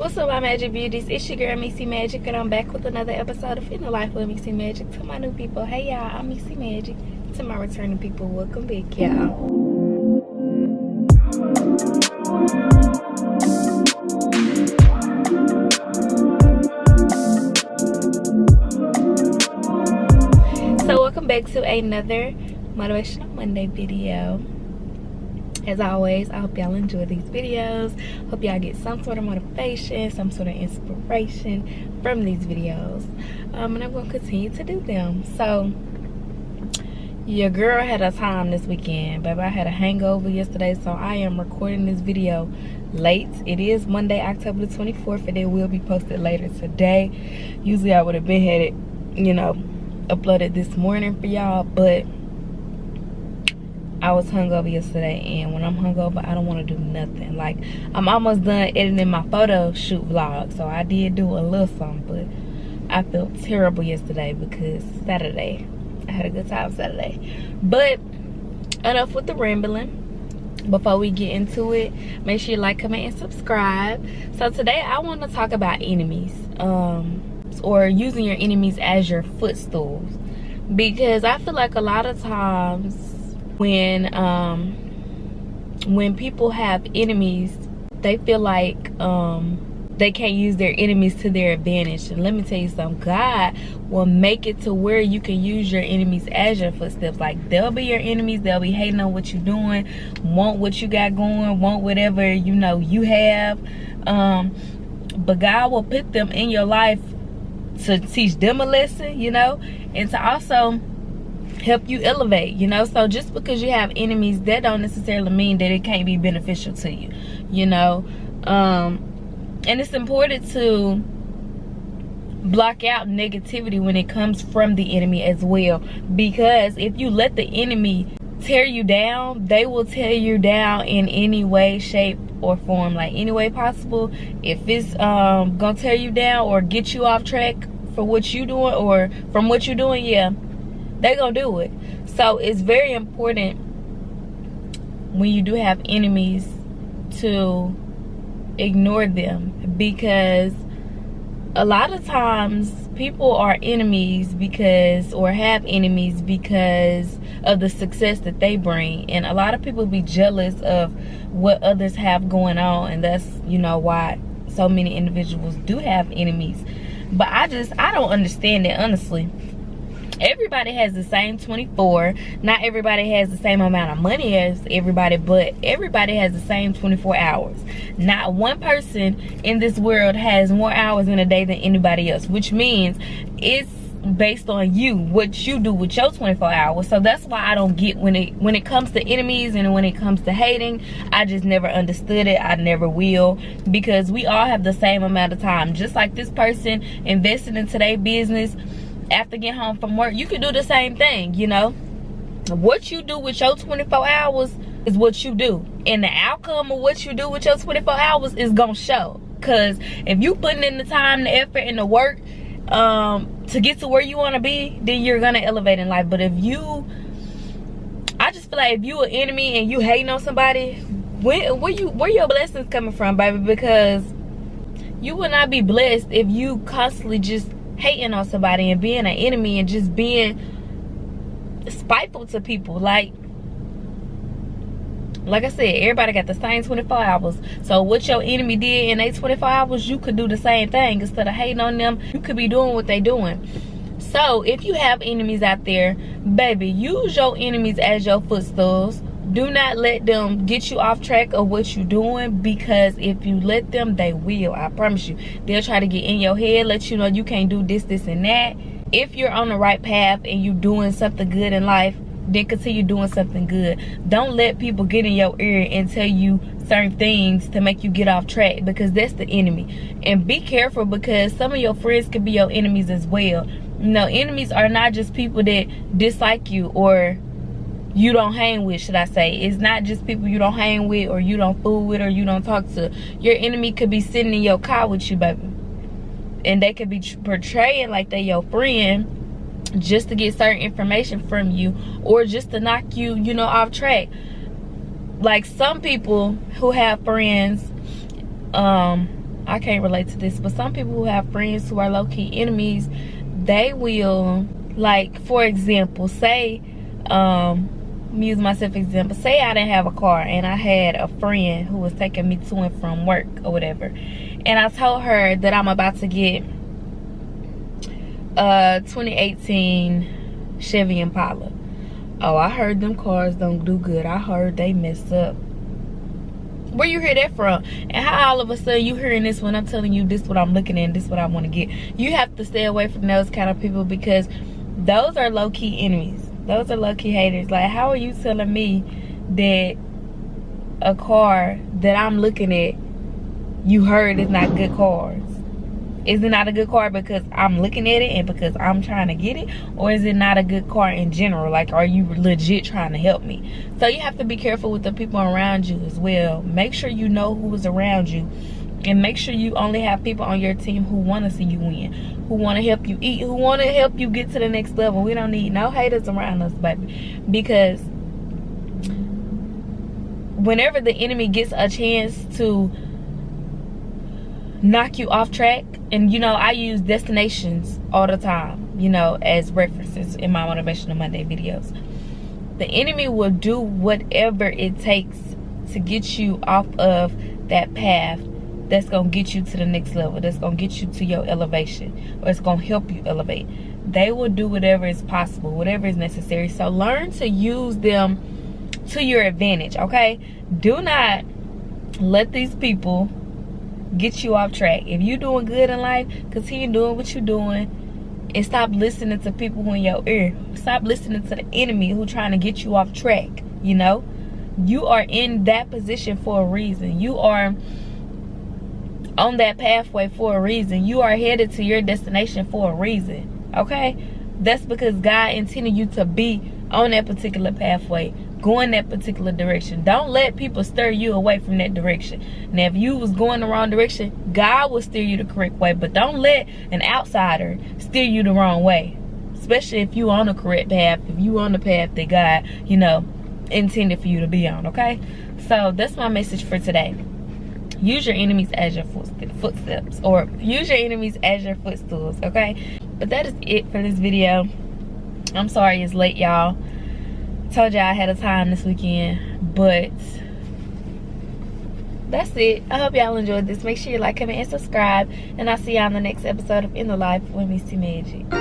What's up, my magic beauties? It's your girl Missy Magic, and I'm back with another episode of In the Life with Missy Magic. To my new people, hey y'all, I'm Missy Magic. To my returning people, welcome back, y'all. So welcome back to another Motivational Monday video. As always, I hope y'all enjoy these videos. Hope y'all get some sort of motivation, some sort of inspiration from these videos. And I'm going to continue to do them. So, your girl had a time this weekend. Baby, I had a hangover yesterday, so I am recording this video late. It is Monday, October the 24th, and it will be posted later today. Usually I would have been had it, uploaded this morning for y'all, but I was hungover yesterday, and when I'm hungover, I don't want to do nothing. Like, I'm almost done editing my photo shoot vlog, so I did do a little something, but I felt terrible yesterday because Saturday, I had a good time Saturday. But enough with the rambling. Before we get into it, make sure you like, comment, and subscribe. So today I want to talk about enemies, or using your enemies as your footstools, because I feel like a lot of times when people have enemies, they feel like they can't use their enemies to their advantage. And let me tell you something, God will make it to where you can use your enemies as your footsteps. Like, they'll be your enemies, they'll be hating on what you're doing, want what you got going, want whatever you have, but God will put them in your life to teach them a lesson, and to also help you elevate, so just because you have enemies, that don't necessarily mean that it can't be beneficial to you, and it's important to block out negativity when it comes from the enemy as well, because if you let the enemy tear you down, they will tear you down in any way, shape, or form, like any way possible. If it's gonna tear you down or get you off track for what you doing or from what you're doing, yeah, they gonna do it. So it's very important when you do have enemies to ignore them, because a lot of times people are enemies or have enemies because of the success that they bring, and a lot of people be jealous of what others have going on, and that's why so many individuals do have enemies. But I don't understand it, honestly. Everybody has the same 24. Not everybody has the same amount of money as everybody, but everybody has the same 24 hours. Not one person in this world has more hours in a day than anybody else, which means it's based on you, what you do with your 24 hours. So that's why I don't get when it comes to enemies and when it comes to hating. I just never understood it. I never will, because we all have the same amount of time. Just like this person invested into their business after getting home from work, you can do the same thing. What you do with your 24 hours is what you do, and the outcome of what you do with your 24 hours is gonna show. Because if you putting in the time, the effort, and the work to get to where you want to be, then you're gonna elevate in life. But I just feel like if you an enemy and you hating on somebody, where your blessings coming from, baby? Because you will not be blessed if you constantly just hating on somebody and being an enemy and just being spiteful to people. Like I said, everybody got the same 24 hours. So what your enemy did in their 24 hours, you could do the same thing. Instead of hating on them, you could be doing what they doing. So if you have enemies out there, baby, use your enemies as your footstools. Do not let them get you off track of what you're doing, because if you let them, they will. I promise you. They'll try to get in your head, let you know you can't do this, this, and that. If you're on the right path and you're doing something good in life, then continue doing something good. Don't let people get in your ear and tell you certain things to make you get off track, because that's the enemy. And be careful, because some of your friends could be your enemies as well. Enemies are not just people that dislike you or you don't hang with, should I say. It's not just people you don't hang with or you don't fool with or you don't talk to. Your enemy could be sitting in your car with you, baby, and they could be portraying like they your friend just to get certain information from you, or just to knock you off track. Like, some people who have friends, I can't relate to this, but some people who have friends who are low-key enemies, they will, like, for example, say, let me use myself example. Say I didn't have a car and I had a friend who was taking me to and from work or whatever, and I told her that I'm about to get a 2018 Chevy Impala. Oh, I heard them cars don't do good. I heard they messed up. Where you hear that from? And how all of a sudden you hearing this when I'm telling you this what I'm looking at, this what I want to get? You have to stay away from those kind of people, because those are low-key enemies. Those are low-key haters. Like, how are you telling me that a car that I'm looking at, you heard is not good cars? Is it not a good car because I'm looking at it and because I'm trying to get it? Or is it not a good car in general? Like, are you legit trying to help me? So you have to be careful with the people around you as well. Make sure you know who is around you. And make sure you only have people on your team who want to see you win. Who want to help you eat. Who want to help you get to the next level. We don't need no haters around us, baby. Because whenever the enemy gets a chance to knock you off track, and you know, I use destinations all the time, you know, as references in my Motivational Monday videos. The enemy will do whatever it takes to get you off of that path that's gonna get you to the next level, that's gonna get you to your elevation, or it's gonna help you elevate. They will do whatever is possible, whatever is necessary. So learn to use them to your advantage, okay? Do not let these people get you off track. If you're doing good in life, continue doing what you're doing, and stop listening to people who in your ear. Stop listening to the enemy who trying to get you off track. You know, you are in that position for a reason. You are on that pathway for a reason. You are headed to your destination for a reason, okay? That's because God intended you to be on that particular pathway, going that particular direction. Don't let people stir you away from that direction. Now, if you was going the wrong direction, God will steer you the correct way, but don't let an outsider steer you the wrong way, especially if you on the correct path, if you on the path that God, you know, intended for you to be on, okay? So that's my message for today. Use your enemies as your footsteps, or use your enemies as your footstools, okay? But that is it for this video. I'm sorry it's late, y'all. Told y'all I had a time this weekend, but that's it. I hope y'all enjoyed this. Make sure you like, comment, and subscribe, and I'll see y'all on the next episode of In the Life with Missy Magic.